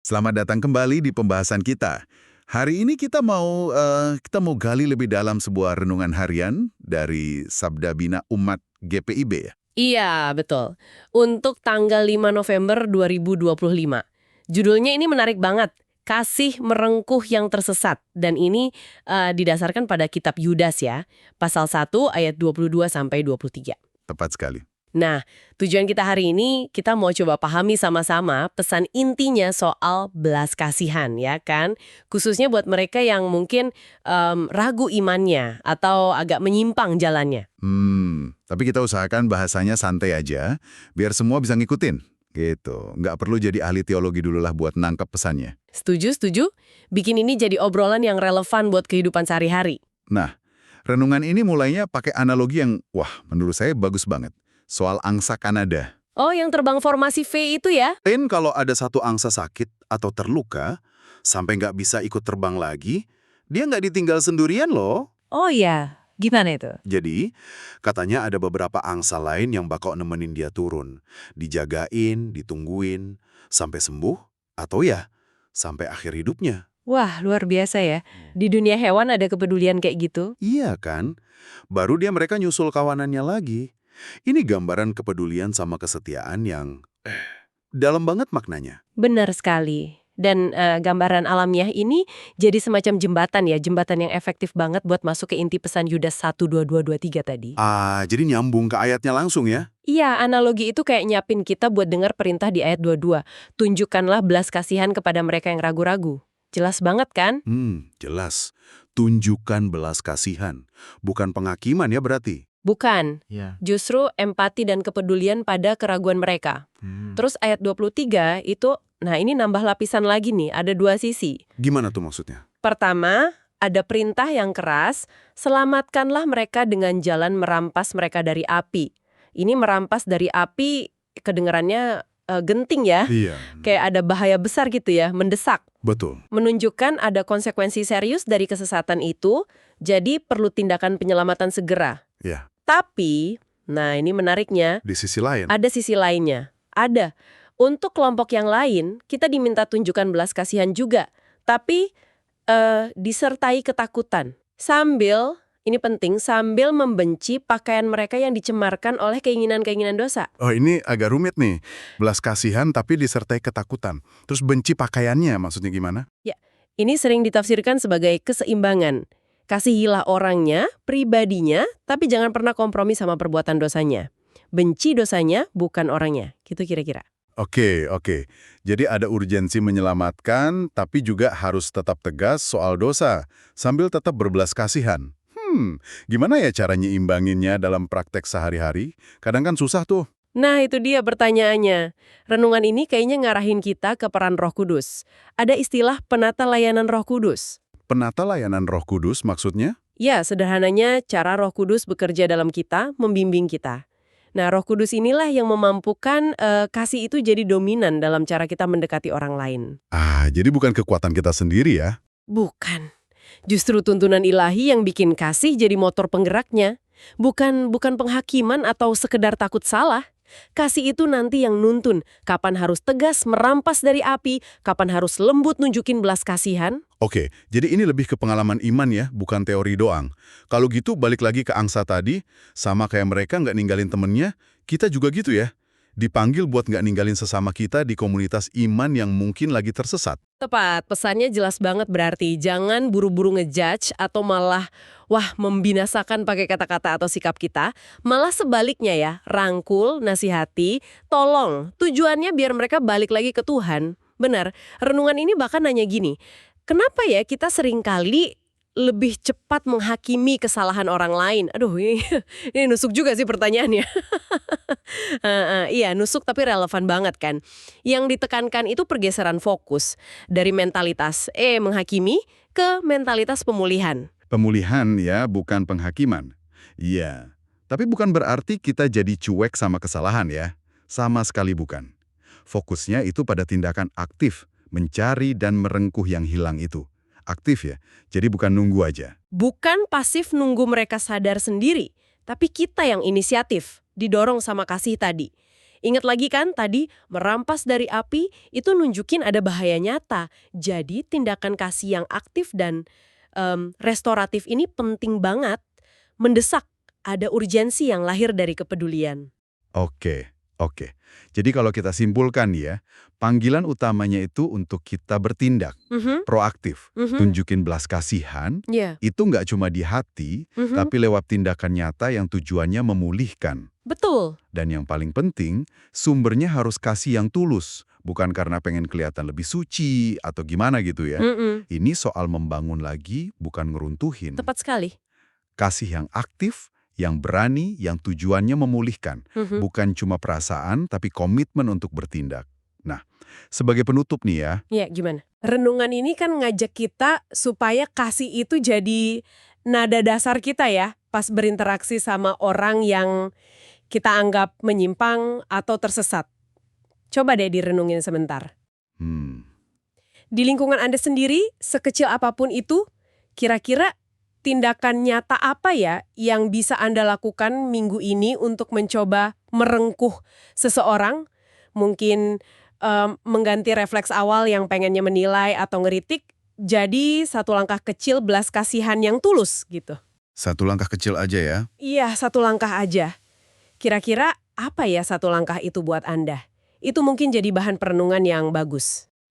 Selamat datang kembali di pembahasan kita. Hari ini kita mau gali lebih dalam sebuah renungan harian dari Sabda Bina Umat GPIB ya. Iya, betul. Untuk tanggal 5 November 2025. Judulnya ini menarik banget. Kasih merengkuh yang tersesat. Dan ini didasarkan pada kitab Yudas ya. Pasal 1 ayat 22-23. Tepat sekali. Nah, tujuan kita hari ini, kita mau coba pahami sama-sama pesan intinya soal belas kasihan, ya kan? Khususnya buat mereka yang mungkin ragu imannya atau agak menyimpang jalannya. Tapi kita usahakan bahasanya santai aja, biar semua bisa ngikutin. Gitu, nggak perlu jadi ahli teologi dulu lah buat nangkep pesannya. Setuju, setuju? Bikin ini jadi obrolan yang relevan buat kehidupan sehari-hari. Nah, renungan ini mulainya pakai analogi yang, menurut saya bagus banget. Soal angsa Kanada. Oh, yang terbang formasi V itu ya? Kalau ada satu angsa sakit atau terluka, sampai nggak bisa ikut terbang lagi, dia nggak ditinggal sendirian loh. Oh iya, gimana itu? Jadi, katanya ada beberapa angsa lain yang bakal nemenin dia turun. Dijagain, ditungguin, sampai sembuh, atau ya, sampai akhir hidupnya. Wah, luar biasa ya. Di dunia hewan ada kepedulian kayak gitu. Iya kan? Baru mereka nyusul kawanannya lagi. Ini gambaran kepedulian sama kesetiaan yang dalam banget maknanya. Benar sekali. Dan gambaran alamiah ini jadi semacam jembatan ya, jembatan yang efektif banget buat masuk ke inti pesan Yudas 1:22-23 tadi. Jadi nyambung ke ayatnya langsung ya? Iya, analogi itu kayak nyiapin kita buat dengar perintah di ayat 22. Tunjukkanlah belas kasihan kepada mereka yang ragu-ragu. Jelas banget kan? Jelas. Tunjukkan belas kasihan. Bukan penghakiman ya berarti? Bukan. Justru empati dan kepedulian pada keraguan mereka. Terus ayat 23 itu, nah ini nambah lapisan lagi nih, ada dua sisi. Gimana tuh maksudnya? Pertama, ada perintah yang keras, selamatkanlah mereka dengan jalan merampas mereka dari api. Ini merampas dari api, kedengarannya genting ya. Iya. Kayak ada bahaya besar gitu ya, mendesak. Betul. Menunjukkan ada konsekuensi serius dari kesesatan itu, jadi perlu tindakan penyelamatan segera. Ya. Tapi, nah ini menariknya, Di sisi lain. ada sisi lainnya. Ada. Untuk kelompok yang lain, kita diminta tunjukkan belas kasihan juga. Tapi disertai ketakutan. Sambil, ini penting, sambil membenci pakaian mereka yang dicemarkan oleh keinginan-keinginan dosa. Oh ini agak rumit nih. Belas kasihan tapi disertai ketakutan. Terus benci pakaiannya maksudnya gimana? Ya, ini sering ditafsirkan sebagai keseimbangan. Kasihilah orangnya, pribadinya, tapi jangan pernah kompromi sama perbuatan dosanya. Benci dosanya, bukan orangnya. Gitu kira-kira. Oke. Jadi ada urgensi menyelamatkan, tapi juga harus tetap tegas soal dosa, sambil tetap berbelas kasihan. Gimana ya caranya imbanginnya dalam praktek sehari-hari? Kadang kan susah tuh. Nah, itu dia pertanyaannya. Renungan ini kayaknya ngarahin kita ke peran Roh Kudus. Ada istilah penata layanan Roh Kudus. Penata layanan Roh Kudus maksudnya? Ya, sederhananya cara Roh Kudus bekerja dalam kita, membimbing kita. Nah, Roh Kudus inilah yang memampukan kasih itu jadi dominan dalam cara kita mendekati orang lain. Jadi bukan kekuatan kita sendiri ya? Bukan. Justru tuntunan ilahi yang bikin kasih jadi motor penggeraknya. Bukan penghakiman atau sekedar takut salah. Kasih itu nanti yang nuntun kapan harus tegas merampas dari api, kapan harus lembut nunjukin belas kasihan. Oke, jadi ini lebih ke pengalaman iman ya, bukan teori doang. Kalau gitu balik lagi ke angsa tadi, sama kayak mereka nggak ninggalin temennya, kita juga gitu ya. Dipanggil buat nggak ninggalin sesama kita di komunitas iman yang mungkin lagi tersesat. Tepat, pesannya jelas banget berarti. Jangan buru-buru ngejudge atau malah, membinasakan pakai kata-kata atau sikap kita. Malah sebaliknya ya, rangkul, nasihati, tolong. Tujuannya biar mereka balik lagi ke Tuhan. Benar, renungan ini bahkan nanya gini, kenapa ya kita seringkali lebih cepat menghakimi kesalahan orang lain? Aduh, ini nusuk juga sih pertanyaannya. Iya, nusuk tapi relevan banget kan. Yang ditekankan itu pergeseran fokus dari mentalitas menghakimi ke mentalitas pemulihan. Pemulihan ya, bukan penghakiman. Iya, tapi bukan berarti kita jadi cuek sama kesalahan ya. Sama sekali bukan. Fokusnya itu pada tindakan aktif, mencari dan merengkuh yang hilang itu. Aktif ya, jadi bukan nunggu aja. Bukan pasif nunggu mereka sadar sendiri, tapi kita yang inisiatif, didorong sama kasih tadi. Ingat lagi kan tadi, merampas dari api itu nunjukin ada bahaya nyata. Jadi tindakan kasih yang aktif dan restoratif ini penting banget, mendesak, ada urgensi yang lahir dari kepedulian. Oke, oke. Jadi kalau kita simpulkan ya, panggilan utamanya itu untuk kita bertindak, proaktif, tunjukin belas kasihan, Ya, itu nggak cuma di hati, tapi lewat tindakan nyata yang tujuannya memulihkan. betul. Dan yang paling penting, sumbernya harus kasih yang tulus, bukan karena pengen kelihatan lebih suci atau gimana gitu ya. Ini soal membangun lagi, bukan ngeruntuhin. Tepat sekali. Kasih yang aktif, yang berani, yang tujuannya memulihkan. Bukan cuma perasaan, tapi komitmen untuk bertindak. Nah, sebagai penutup nih ya, Ya, gimana? Renungan ini kan ngajak kita supaya kasih itu jadi nada dasar kita ya, pas berinteraksi sama orang yang kita anggap menyimpang atau tersesat. Coba deh direnungin sebentar. Di lingkungan Anda sendiri, sekecil apapun itu, kira-kira tindakan nyata apa ya yang bisa Anda lakukan minggu ini untuk mencoba merengkuh seseorang? Mungkin mengganti refleks awal yang pengennya menilai atau ngeritik, jadi satu langkah kecil belas kasihan yang tulus gitu. satu langkah kecil aja ya. Iya, satu langkah aja. Kira-kira apa ya satu langkah itu buat Anda? Itu mungkin jadi bahan perenungan yang bagus.